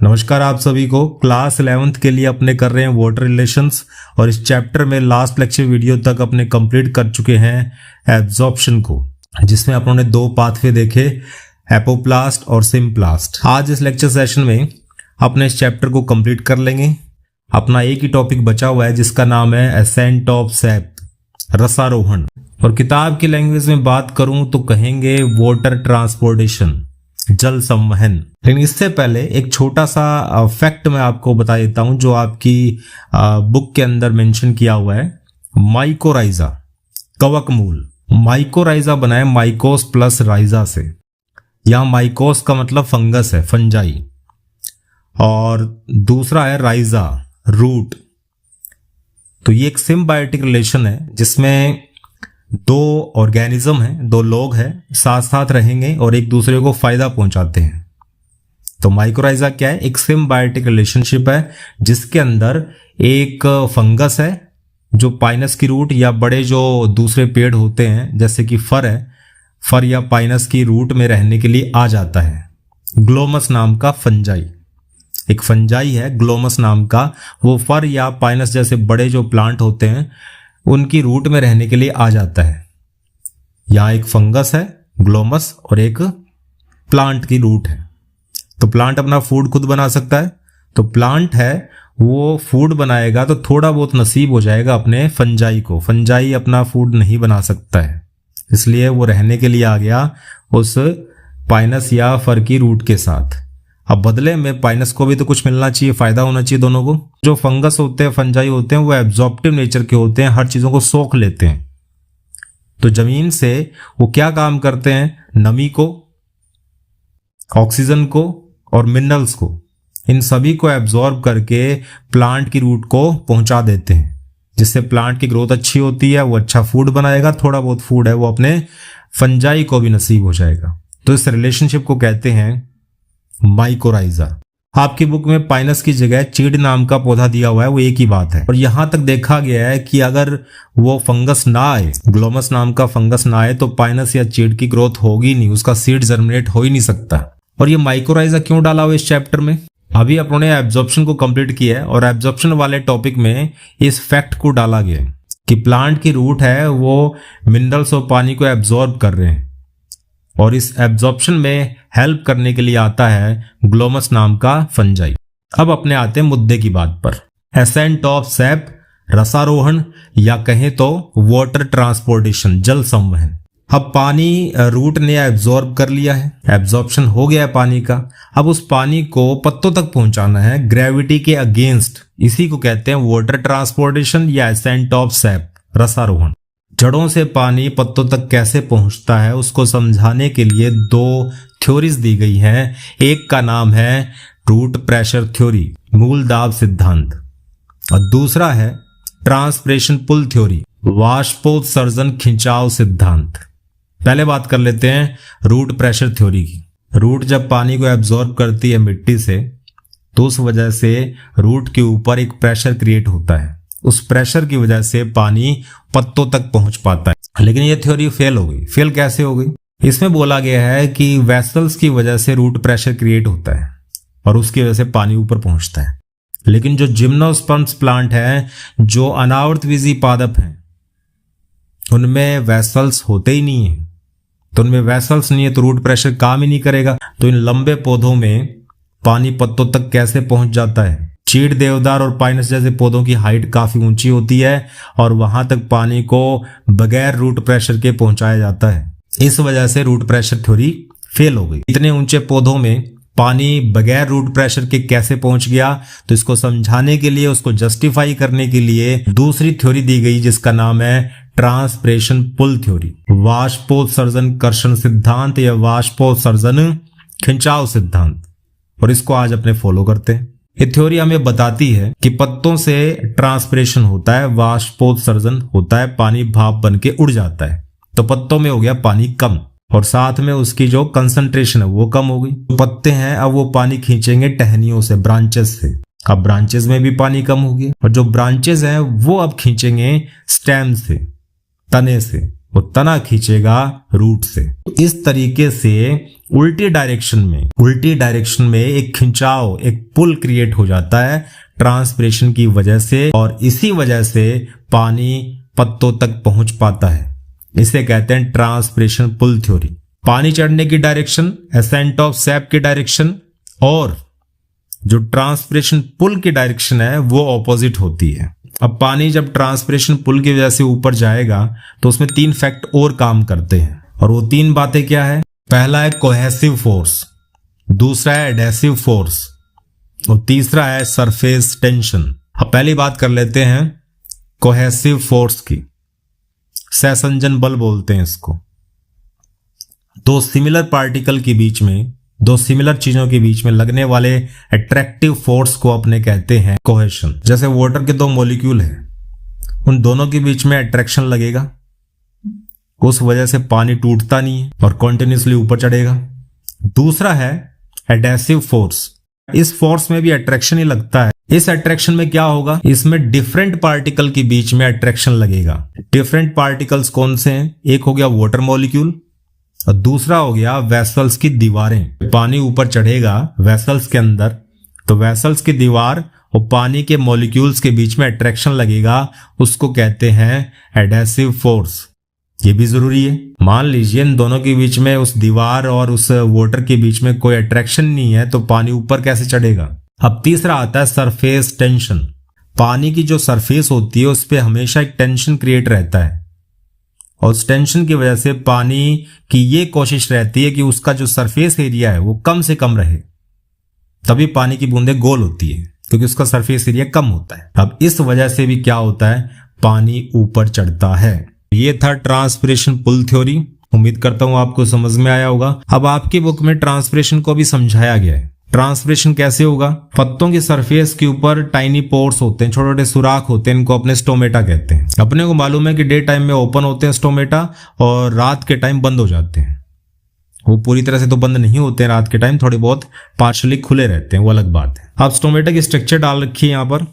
नमस्कार आप सभी को। क्लास 11th के लिए अपने कर रहे हैं वाटर रिलेशंस और इस चैप्टर में लास्ट लेक्चर वीडियो तक अपने कंप्लीट कर चुके हैं एब्जॉर्प्शन को, जिसमें अपनों दो पाथवे देखे, एपोप्लास्ट और सिम्प्लास्ट। आज इस लेक्चर सेशन में अपने इस चैप्टर को कंप्लीट कर लेंगे। अपना एक ही टॉपिक बचा हुआ है जिसका नाम है असेंट ऑफ सैप, रसारोहण। और किताब की लैंग्वेज में बात करूं तो कहेंगे वाटर ट्रांसपोर्टेशन, जल संवहन। लेकिन इससे पहले एक छोटा सा फैक्ट मैं आपको बता देता हूं जो आपकी बुक के अंदर मेंशन किया हुआ है। माइकोराइजा, कवक मूल। माइकोराइजा बना है माइकोस प्लस राइजा से। यहां माइकोस का मतलब फंगस है, फंजाई, और दूसरा है राइजा, रूट। तो ये एक सिम्बायोटिक रिलेशन है जिसमें दो ऑर्गेनिज्म हैं, दो लोग हैं, साथ साथ रहेंगे और एक दूसरे को फायदा पहुंचाते हैं। तो माइकोराइजा क्या है? एक सिम्बायोटिक रिलेशनशिप है जिसके अंदर एक फंगस है जो पाइनस की रूट या बड़े जो दूसरे पेड़ होते हैं जैसे कि फर है, फर या पाइनस की रूट में रहने के लिए आ जाता है। ग्लोमस नाम का फंजाई, एक फंजाई है ग्लोमस नाम का, वो फर या पाइनस जैसे बड़े जो प्लांट होते हैं उनकी रूट में रहने के लिए आ जाता है। यहां एक फंगस है ग्लोमस और एक प्लांट की रूट है। तो प्लांट अपना फूड खुद बना सकता है, तो प्लांट है वो फूड बनाएगा तो थोड़ा बहुत नसीब हो जाएगा अपने फंजाई को। फंजाई अपना फूड नहीं बना सकता है, इसलिए वो रहने के लिए आ गया उस पाइनस या फर की रूट के साथ। अब बदले में पाइनस को भी तो कुछ मिलना चाहिए, फायदा होना चाहिए दोनों को। जो फंगस होते हैं, फंजाई होते हैं, वो एब्जॉर्प्टिव नेचर के होते हैं, हर चीजों को सोख लेते हैं। तो जमीन से वो क्या काम करते हैं? नमी को, ऑक्सीजन को और मिनरल्स को, इन सभी को एब्जॉर्ब करके प्लांट की रूट को पहुंचा देते हैं, जिससे प्लांट की ग्रोथ अच्छी होती है, वो अच्छा फूड बनाएगा, थोड़ा बहुत फूड है वो अपने फंजाई को भी नसीब हो जाएगा। तो इस रिलेशनशिप को कहते हैं माइकोराइजा। आपकी बुक में पाइनस की जगह चीड़ नाम का पौधा दिया हुआ है, वो एक ही बात है। और यहां तक देखा गया है कि अगर वो फंगस ना आए, ग्लोमस नाम का फंगस ना आए, तो पाइनस या चीड़ की ग्रोथ होगी नहीं, उसका सीड जर्मिनेट हो ही नहीं सकता। और ये माइकोराइजा क्यों डाला हुआ इस चैप्टर में? अभी अपने एब्जॉर्प्शन को कंप्लीट किया है और एब्जॉर्प्शन वाले टॉपिक में इस फैक्ट को डाला गया है कि प्लांट की रूट है वो मिनरल्स और पानी को एब्जॉर्ब कर रहे हैं, और इस एब्जॉर्प्शन में हेल्प करने के लिए आता है ग्लोमस नाम का फंजाई। अब अपने आते हैं मुद्दे की बात पर। एसेंट ऑफ सैप, रसारोहण, या कहें तो वाटर ट्रांसपोर्टेशन, जल संवहन। अब पानी रूट ने एब्जॉर्ब कर लिया है, एब्जॉर्प्शन हो गया है पानी का। अब उस पानी को पत्तों तक पहुंचाना है ग्रेविटी के अगेंस्ट, इसी को कहते हैं वाटर ट्रांसपोर्टेशन या एसेंट ऑफ सैप, रसारोहण। जड़ों से पानी पत्तों तक कैसे पहुंचता है उसको समझाने के लिए दो थ्योरीज दी गई हैं। एक का नाम है रूट प्रेशर थ्योरी, मूल दाब सिद्धांत, और दूसरा है ट्रांसपिरेशन पुल थ्योरी, वाष्पोत्सर्जन खिंचाव सिद्धांत। पहले बात कर लेते हैं रूट प्रेशर थ्योरी की। रूट जब पानी को एब्जॉर्ब करती है मिट्टी से, तो उस वजह से रूट के ऊपर एक प्रेशर क्रिएट होता है, उस प्रेशर की वजह से पानी पत्तों तक पहुंच पाता है। लेकिन ये थ्योरी फेल हो गई। फेल कैसे हो गई? इसमें बोला गया है कि वेसल्स की वजह से रूट प्रेशर क्रिएट होता है और उसकी वजह से पानी ऊपर पहुंचता है। लेकिन जो जिम्नोस्पर्म्स प्लांट है, जो अनावर्तवीजी पादप हैं, उनमें वेसल्स होते ही नहीं है। तो उनमें वेसल्स नहीं है तो रूट प्रेशर काम ही नहीं करेगा। तो इन लंबे पौधों में पानी पत्तों तक कैसे पहुंच जाता है? चीड़, देवदार और पाइनस जैसे पौधों की हाइट काफी ऊंची होती है और वहां तक पानी को बगैर रूट प्रेशर के पहुंचाया जाता है। इस वजह से रूट प्रेशर थ्योरी फेल हो गई। इतने ऊंचे पौधों में पानी बगैर रूट प्रेशर के कैसे पहुंच गया? तो इसको समझाने के लिए, उसको जस्टिफाई करने के लिए दूसरी थ्योरी दी गई जिसका नाम है ट्रांसपिरेशन पुल थ्योरी, वाष्पोत्सर्जन कर्षण सिद्धांत या वाष्पोत्सर्जन खिंचाव सिद्धांत। और इसको आज अपने फॉलो करते हैं। ये थ्योरी हमें बताती है कि पत्तों से ट्रांसपिरेशन होता है, वाष्पोत्सर्जन होता है, पानी भाप बन के उड़ जाता है। तो पत्तों में हो गया पानी कम और साथ में उसकी जो कंसंट्रेशन है वो कम हो गई। पत्ते हैं अब वो पानी खींचेंगे टहनियों से, ब्रांचेस से। अब ब्रांचेस में भी पानी कम हो गया और जो ब्रांचेस हैं वो अब खींचेंगे स्टेम से, तने से, वो तना खींचेगा रूट से। तो इस तरीके से उल्टी डायरेक्शन में एक खिंचाव, एक पुल क्रिएट हो जाता है ट्रांसपिरेशन की वजह से, और इसी वजह से पानी पत्तों तक पहुंच पाता है। इसे कहते हैं ट्रांसपिरेशन पुल थ्योरी। पानी चढ़ने की डायरेक्शन, एसेंट ऑफ सैप की डायरेक्शन, और जो ट्रांसपिरेशन पुल की डायरेक्शन है वो ऑपोजिट होती है। अब पानी जब ट्रांसपिरेशन पुल की वजह से ऊपर जाएगा तो उसमें 3 फैक्ट और काम करते हैं, और वो 3 बातें क्या है? पहला है कोहेसिव फोर्स, दूसरा है एडेसिव फोर्स, और तीसरा है सरफेस टेंशन। अब पहली बात कर लेते हैं कोहेसिव फोर्स की। सहसंजन बल बोलते हैं इसको। दो सिमिलर पार्टिकल के बीच में, दो सिमिलर चीजों के बीच में लगने वाले अट्रैक्टिव फोर्स को अपने कहते हैं कोहेशन। जैसे वाटर के 2 मॉलिक्यूल हैं, उन दोनों के बीच में अट्रैक्शन लगेगा, उस वजह से पानी टूटता नहीं है और कॉन्टिन्यूसली ऊपर चढ़ेगा। दूसरा है एडेसिव फोर्स। इस फोर्स में भी अट्रैक्शन ही लगता है। इस अट्रैक्शन में क्या होगा? इसमें डिफरेंट पार्टिकल के बीच में अट्रैक्शन लगेगा। डिफरेंट पार्टिकल्स कौन से हैं? एक हो गया वाटर मॉलिक्यूल और दूसरा हो गया वेसल्स की दीवारें। पानी ऊपर चढ़ेगा वेसल्स के अंदर, तो वेसल्स की दीवार और पानी के मॉलिक्यूल्स के बीच में अट्रैक्शन लगेगा, उसको कहते हैं एडेसिव फोर्स। ये भी जरूरी है। मान लीजिए इन दोनों के बीच में, उस दीवार और उस वाटर के बीच में कोई अट्रैक्शन नहीं है, तो पानी ऊपर कैसे चढ़ेगा? अब तीसरा आता है सरफेस टेंशन। पानी की जो सरफेस होती है उस पर हमेशा एक टेंशन क्रिएट रहता है, और उस टेंशन की वजह से पानी की ये कोशिश रहती है कि उसका जो सरफेस एरिया है वो कम से कम रहे, तभी पानी की बूंदें गोल होती है, क्योंकि उसका सरफेस एरिया कम होता है। अब इस वजह से भी क्या होता है? पानी ऊपर चढ़ता है। ये था ट्रांसपिरेशन पुल थ्योरी। उम्मीद करता हूं आपको समझ में आया होगा। अब आपकी बुक में ट्रांसपिरेशन को भी समझाया गया है। ट्रांसपिरेशन कैसे होगा? पत्तों की सरफेस के ऊपर टाइनी पोर्स होते हैं, छोटे छोटे सुराख होते हैं, इनको अपने स्टोमेटा कहते हैं। अपने को मालूम है कि डे टाइम में ओपन होते हैं स्टोमेटा और रात के टाइम बंद हो जाते हैं। वो पूरी तरह से तो बंद नहीं होते हैं रात के टाइम, थोड़े बहुत पार्शली खुले रहते हैं, वो अलग बात है। अब स्टोमेटा की स्ट्रक्चर डाल रखी है यहाँ पर।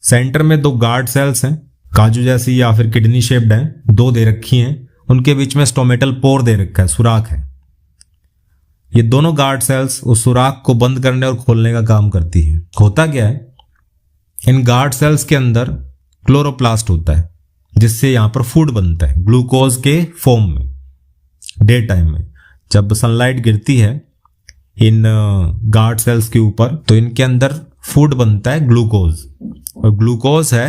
सेंटर में 2 गार्ड सेल्स हैं, काजू जैसी या फिर किडनी शेप्ड हैं, 2 दे रखी हैं। उनके बीच में स्टोमेटल पोर दे रखा है, सुराख है। ये दोनों गार्ड सेल्स उस सुराख को बंद करने और खोलने का काम करती है। होता क्या है? इन गार्ड सेल्स के अंदर क्लोरोप्लास्ट होता है, जिससे यहां पर फूड बनता है ग्लूकोज के फॉर्म में। डे टाइम में जब सनलाइट गिरती है इन गार्ड सेल्स के ऊपर, तो इनके अंदर फूड बनता है ग्लूकोज, और ग्लूकोज है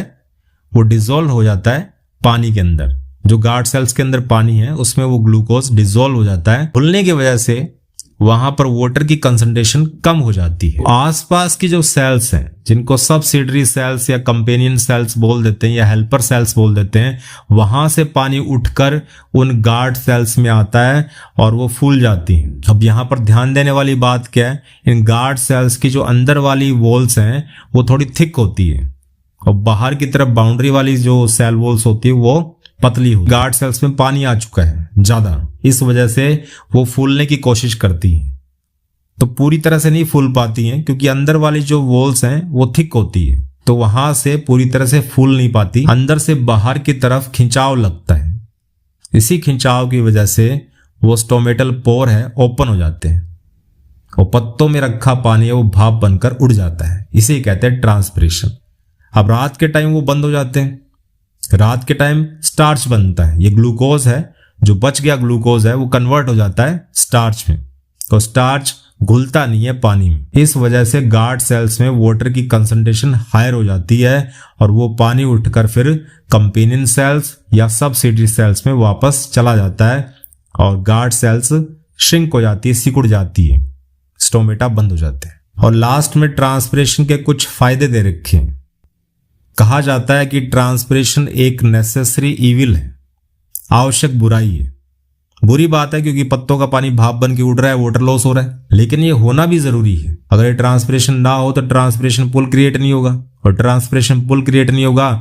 वो डिसॉल्व हो जाता है पानी के अंदर। जो गार्ड सेल्स के अंदर पानी है उसमें वो ग्लूकोज डिसॉल्व हो जाता है। घुलने की वजह से वहां पर वाटर की कंसंट्रेशन कम हो जाती है। आसपास की जो सेल्स हैं, जिनको सब्सिडरी सेल्स या कंपेनियन सेल्स बोल देते हैं या हेल्पर सेल्स बोल देते हैं, वहां से पानी उठकर उन गार्ड सेल्स में आता है और वो फूल जाती हैं। अब यहाँ पर ध्यान देने वाली बात क्या है? इन गार्ड सेल्स की जो अंदर वाली वॉल्स हैं वो थोड़ी थिक होती है, और बाहर की तरफ बाउंड्री वाली जो सेल वॉल्स होती है वो पतली हो। गार्ड सेल्स में पानी आ चुका है ज्यादा, इस वजह से वो फूलने की कोशिश करती हैं, तो पूरी तरह से नहीं फूल पाती हैं, क्योंकि अंदर वाली जो वॉल्स हैं वो थिक होती है, तो वहां से पूरी तरह से फूल नहीं पाती। अंदर से बाहर की तरफ खिंचाव लगता है, इसी खिंचाव की वजह से वो स्टोमेटल पोर है ओपन हो जाते हैं, और पत्तों में रखा पानी है वो भाप बनकर उड़ जाता है। इसे कहते हैं ट्रांसपिरेशन। अब रात के टाइम वो बंद हो जाते हैं। रात के टाइम स्टार्च बनता है, ये ग्लूकोज है, जो बच गया ग्लूकोज है वो कन्वर्ट हो जाता है स्टार्च में, तो स्टार्च घुलता नहीं है पानी में। इस वजह से गार्ड सेल्स में वाटर की कंसंट्रेशन हायर हो जाती है, और वो पानी उठकर फिर कंपेनियन सेल्स या सबसिडरी सेल्स में वापस चला जाता है, और गार्ड सेल्स श्रिंक हो जाती है, सिकुड़ जाती है, स्टोमेटा बंद हो जाते हैं। और लास्ट में ट्रांसपिरेशन के कुछ फायदे दे रखे हैं। कहा जाता है कि ट्रांसपिरेशन एक नेसेसरी इविल है, आवश्यक बुराई है। बुरी बात है क्योंकि पत्तों का पानी भाप बन के उड़ रहा है, वाटर लॉस हो रहा है, लेकिन ये होना भी जरूरी है। अगर ये ट्रांसपिरेशन ना हो तो ट्रांसपिरेशन पुल क्रिएट नहीं होगा, और ट्रांसपिरेशन पुल क्रिएट नहीं होगा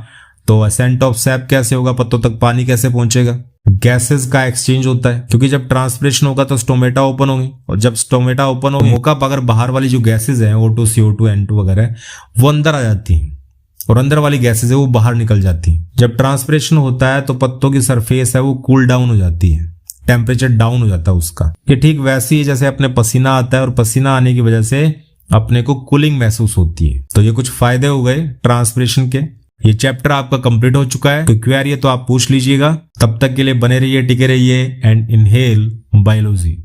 तो एसेंट ऑफ सैप कैसे होगा? पत्तों तक पानी कैसे पहुंचेगा? गैसेस का एक्सचेंज होता है, क्योंकि जब ट्रांसपिरेशन होगा तो स्टोमेटा ओपन होंगे, और जब स्टोमेटा ओपन होंगे मौका अगर बाहर वाली जो गैसेज हैं O2, CO2, N2 वगैरह वो अंदर आ जाती हैं, और अंदर वाली गैसेज है वो बाहर निकल जाती हैं। जब ट्रांसपिरेशन होता है तो पत्तों की सरफेस है वो कूल डाउन हो जाती है, टेम्परेचर डाउन हो जाता है उसका। ये ठीक वैसे ही जैसे अपने पसीना आता है और पसीना आने की वजह से अपने को कूलिंग महसूस होती है। तो ये कुछ फायदे हो गए ट्रांसपिरेशन के। ये चैप्टर आपका कंप्लीट हो चुका है। कोई क्वेरी है तो आप पूछ लीजिएगा। तब तक के लिए बने रहिए, टिके रहिए एंड इनहेल बायोलॉजी।